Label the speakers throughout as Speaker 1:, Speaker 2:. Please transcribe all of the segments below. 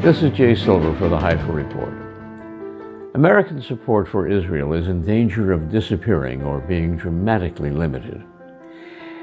Speaker 1: This is Jay Silver for the Haifa Report. American support for Israel is in danger of disappearing or being dramatically limited.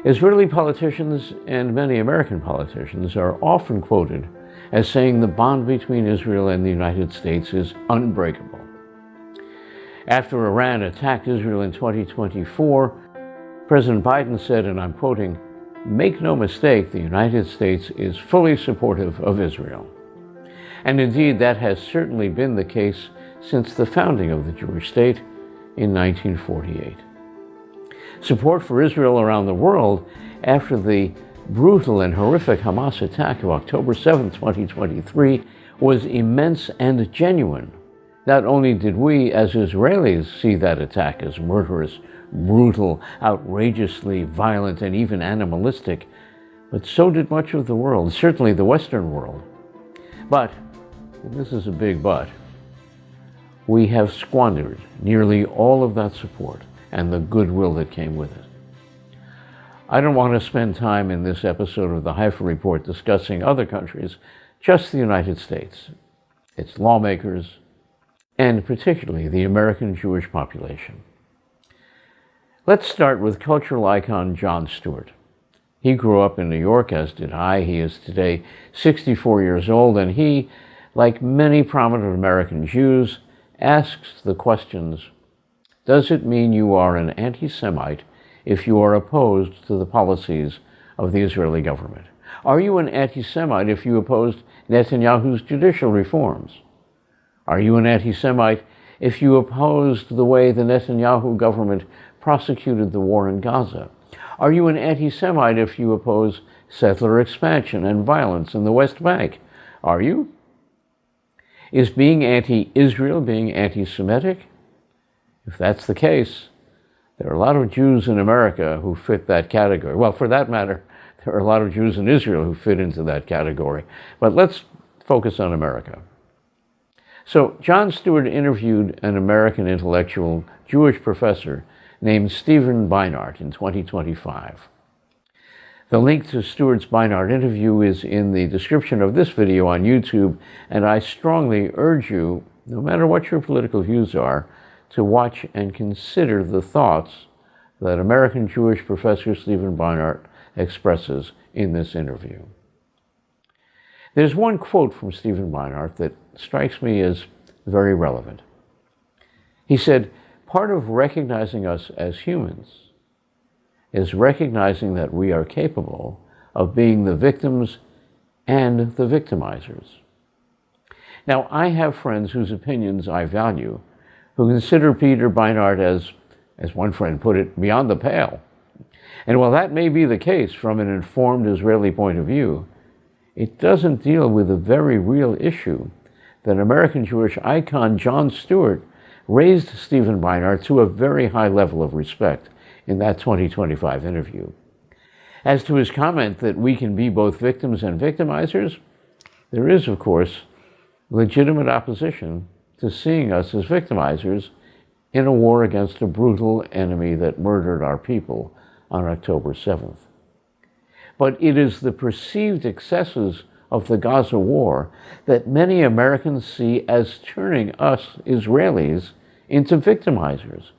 Speaker 1: Israeli politicians and many American politicians are often quoted as saying the bond between Israel and the United States is unbreakable. After Iran attacked Israel in 2024, President Biden said, and I'm quoting, "Make no mistake, the United States is fully supportive of Israel." And indeed, that has certainly been the case since the founding of the Jewish state in 1948. Support for Israel around the world after the brutal and horrific Hamas attack of October 7, 2023 was immense and genuine. Not only did we, as Israelis, see that attack as murderous, brutal, outrageously violent, and even animalistic, but so did much of the world, certainly the Western world. But, and this is a big but, we have squandered nearly all of that support and the goodwill that came with it. I don't want to spend time in this episode of the Haifa Report discussing other countries, just the United States, its lawmakers, and particularly the American Jewish population. Let's start with cultural icon Jon Stewart. He grew up in New York, as did I. He is today 64 years old, and he, like many prominent American Jews, asks the questions, does it mean you are an anti-Semite if you are opposed to the policies of the Israeli government? Are you an anti-Semite if you opposed Netanyahu's judicial reforms? Are you an anti-Semite if you opposed the way the Netanyahu government prosecuted the war in Gaza? Are you an anti-Semite if you oppose settler expansion and violence in the West Bank? Are you? Is being anti-Israel being anti-Semitic? If that's the case, there are a lot of Jews in America who fit that category. Well, for that matter, there are a lot of Jews in Israel who fit into that category. But let's focus on America. So, Jon Stewart interviewed an American intellectual Jewish professor named Steven Beinart in 2025. The link to Stewart's Beinart interview is in the description of this video on YouTube, and I strongly urge you, no matter what your political views are, to watch and consider the thoughts that American Jewish professor Steven Beinart expresses in this interview. There's one quote from Steven Beinart that strikes me as very relevant. He said, "Part of recognizing us as humans is recognizing that we are capable of being the victims and the victimizers." Now, I have friends whose opinions I value, who consider Peter Beinart as one friend put it, beyond the pale. And while that may be the case from an informed Israeli point of view, it doesn't deal with the very real issue that American Jewish icon Jon Stewart raised Steven Beinart to a very high level of respect in that 2025 interview. As to his comment that we can be both victims and victimizers, there is, of course, legitimate opposition to seeing us as victimizers in a war against a brutal enemy that murdered our people on October 7th. But it is the perceived excesses of the Gaza war that many Americans see as turning us, Israelis, into victimizers.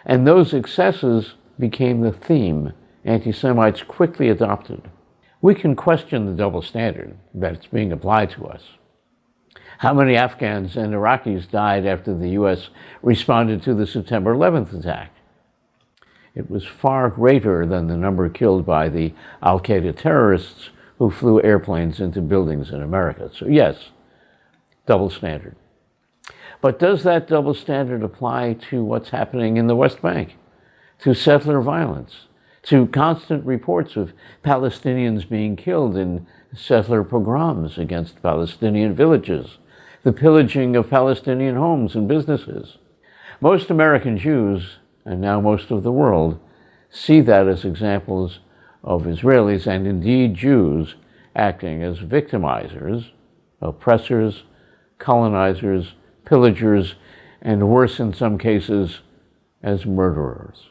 Speaker 1: And those excesses became the theme anti-Semites quickly adopted. We can question the double standard that's being applied to us. How many Afghans and Iraqis died after the U.S. responded to the September 11th attack? It was far greater than the number killed by the Al-Qaeda terrorists who flew airplanes into buildings in America. So yes, double standard. But does that double standard apply to what's happening in the West Bank, to settler violence, to constant reports of Palestinians being killed in settler pogroms against Palestinian villages, the pillaging of Palestinian homes and businesses? Most American Jews, and now most of the world, see that as examples of Israelis and indeed Jews acting as victimizers, oppressors, colonizers, pillagers, and worse in some cases, as murderers.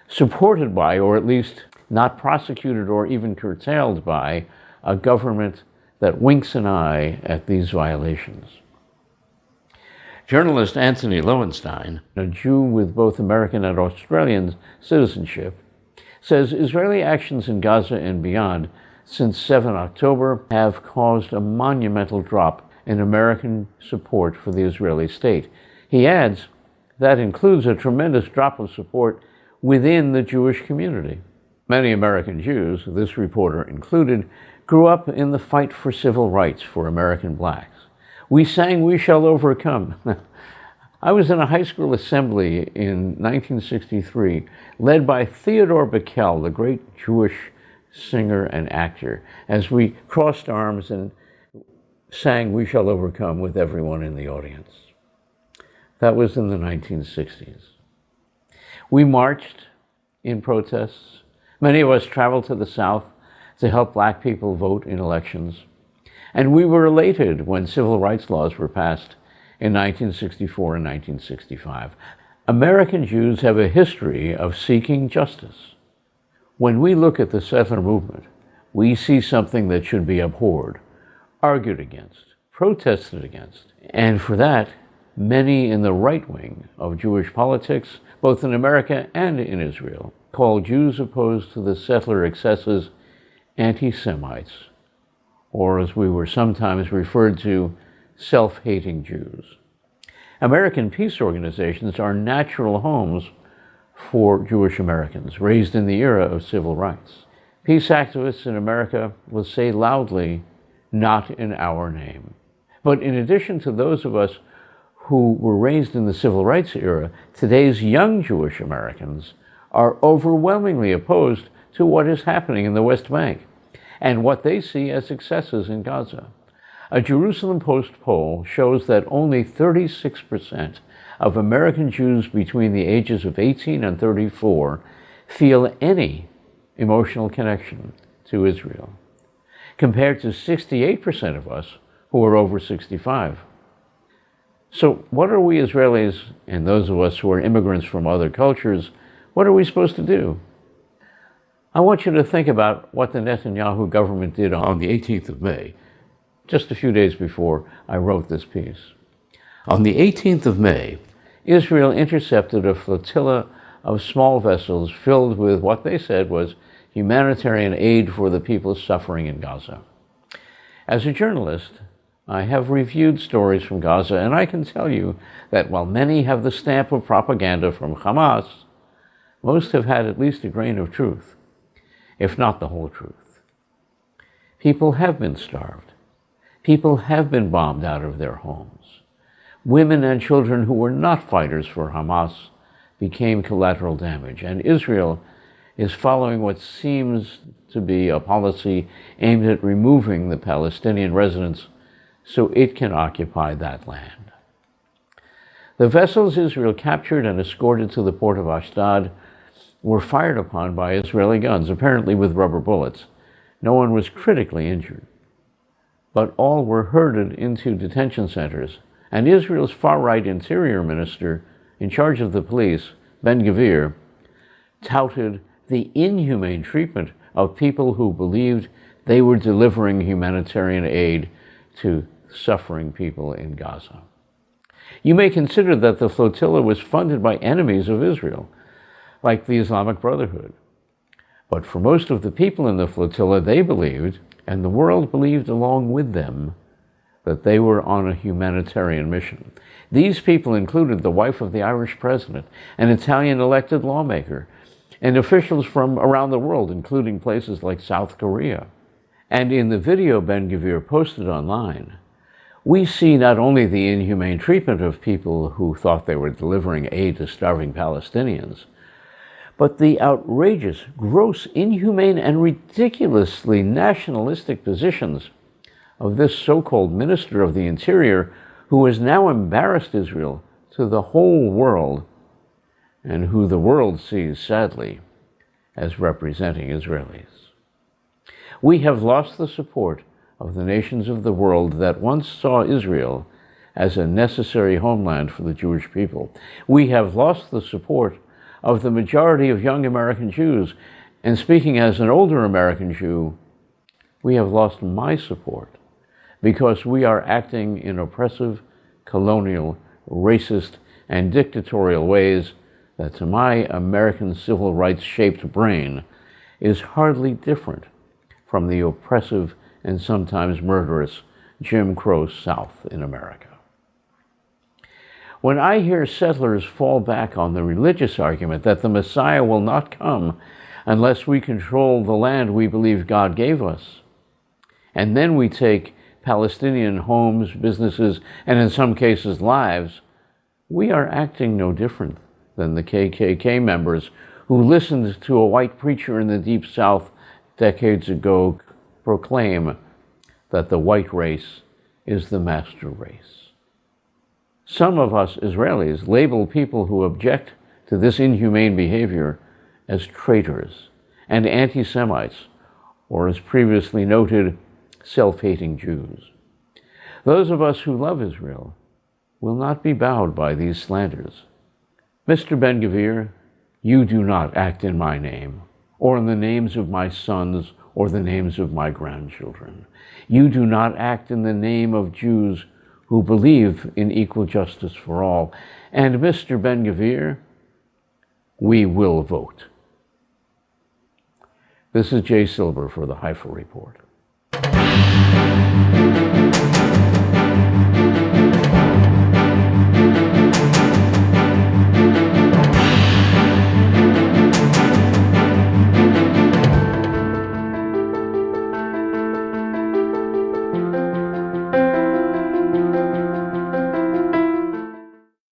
Speaker 1: Supported by, or at least not prosecuted or even curtailed by, a government that winks an eye at these violations. Journalist Anthony Lowenstein, a Jew with both American and Australian citizenship, says Israeli actions in Gaza and beyond since 7 October have caused a monumental drop in American support for the Israeli state. He adds that includes a tremendous drop of support within the Jewish community. Many American Jews, this reporter included, grew up in the fight for civil rights for American blacks. We sang "We Shall Overcome." I was in a high school assembly in 1963, led by Theodore Bickel, the great Jewish singer and actor, as we crossed arms and sang "We Shall Overcome" with everyone in the audience. That was in the 1960s. We marched in protests. Many of us traveled to the South to help black people vote in elections. And we were elated when civil rights laws were passed in 1964 and 1965. American Jews have a history of seeking justice. When we look at the settler movement, we see something that should be abhorred, argued against, protested against. And for that, many in the right wing of Jewish politics, both in America and in Israel, call Jews opposed to the settler excesses anti-Semites, or as we were sometimes referred to, self-hating Jews. American peace organizations are natural homes for Jewish Americans raised in the era of civil rights. Peace activists in America will say loudly, "Not in our name." But in addition to those of us who were raised in the civil rights era, today's young Jewish Americans are overwhelmingly opposed to what is happening in the West Bank and what they see as successes in Gaza. A Jerusalem Post poll shows that only 36% of American Jews between the ages of 18 and 34 feel any emotional connection to Israel, compared to 68% of us who are over 65. So what are we Israelis, and those of us who are immigrants from other cultures, what are we supposed to do? I want you to think about what the Netanyahu government did on the 18th of May, just a few days before I wrote this piece. On the 18th of May, Israel intercepted a flotilla of small vessels filled with what they said was humanitarian aid for the people suffering in Gaza. As a journalist, I have reviewed stories from Gaza, and I can tell you that while many have the stamp of propaganda from Hamas, most have had at least a grain of truth, if not the whole truth. People have been starved. People have been bombed out of their homes. Women and children who were not fighters for Hamas became collateral damage, and Israel is following what seems to be a policy aimed at removing the Palestinian residents so it can occupy that land. The vessels Israel captured and escorted to the port of Ashdod were fired upon by Israeli guns, apparently with rubber bullets. No one was critically injured, but all were herded into detention centers, and Israel's far-right interior minister in charge of the police, Ben-Gvir, touted the inhumane treatment of people who believed they were delivering humanitarian aid to suffering people in Gaza. You may consider that the flotilla was funded by enemies of Israel, like the Islamic Brotherhood. But for most of the people in the flotilla, they believed, and the world believed along with them, that they were on a humanitarian mission. These people included the wife of the Irish president, an Italian elected lawmaker, and officials from around the world, including places like South Korea. And in the video Ben-Gvir posted online, we see not only the inhumane treatment of people who thought they were delivering aid to starving Palestinians, but the outrageous, gross, inhumane, and ridiculously nationalistic positions of this so-called Minister of the Interior, who has now embarrassed Israel to the whole world, and who the world sees, sadly, as representing Israelis. We have lost the support of the nations of the world that once saw Israel as a necessary homeland for the Jewish people. We have lost the support of the majority of young American Jews, and speaking as an older American Jew, we have lost my support because we are acting in oppressive, colonial, racist, and dictatorial ways that, to my American civil rights shaped brain, is hardly different from the oppressive and sometimes murderous Jim Crow South in America. When I hear settlers fall back on the religious argument that the Messiah will not come unless we control the land we believe God gave us, and then we take Palestinian homes, businesses, and in some cases lives, we are acting no different than the KKK members who listened to a white preacher in the Deep South decades ago proclaim that the white race is the master race. Some of us Israelis label people who object to this inhumane behavior as traitors and anti-Semites, or as previously noted, self-hating Jews. Those of us who love Israel will not be bowed by these slanders. Mr. Ben-Gvir, you do not act in my name, or in the names of my sons, or the names of my grandchildren. You do not act in the name of Jews who believe in equal justice for all. And Mr. Ben-Gvir, we will vote. This is Jay Silber for the Haifa Report.